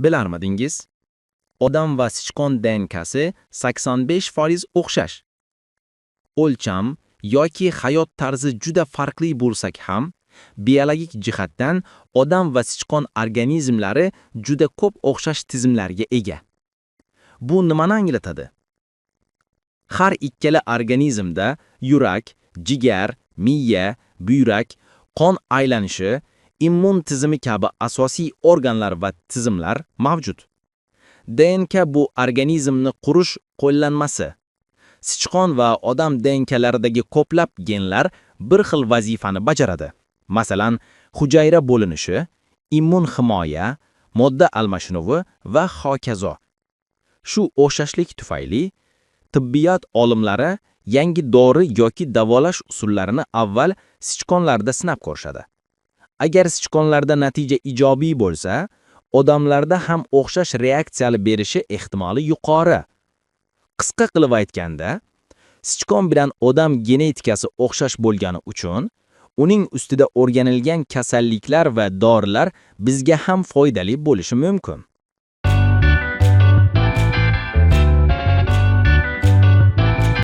Bilarmidingiz? Odam va sichqon DNKsi 85% o'xshash. O'lcham yoki hayot tarzi juda farqli bo'lsak ham, biologik jihatdan odam va sichqon organizmlari juda ko'p o'xshash tizimlarga ega. Bu nimani anglatadi? Har ikkala organizmda yurak, jigar, miya, buyrak, qon aylanishi, immun tizimi kabi asosiy organlar va tizimlar mavjud. DNK bu organizmni qurish qo'llanmasi. Sichqon va odam DNKlaridagi ko'plab genlar bir xil vazifani bajaradi. Masalan, hujayra bo'linishi, immun himoya, modda almashinuvi va hokazo. Shu o'xshashlik tufayli tibbiyot olimlari yangi dori yoki davolash usullarini avval sichqonlarda sinab ko'rishadi. Agar sichqonlarda natija ijobiy bo'lsa, odamlarda ham o'xshash reaksiyali berishi ehtimoli yuqori. Qisqa qilib aytganda, sichqon bilan odam genetikasi o'xshash bo'lgani uchun, uning ustida o'rganilgan kasalliklar va dorilar bizga ham foydali bo'lishi mumkin.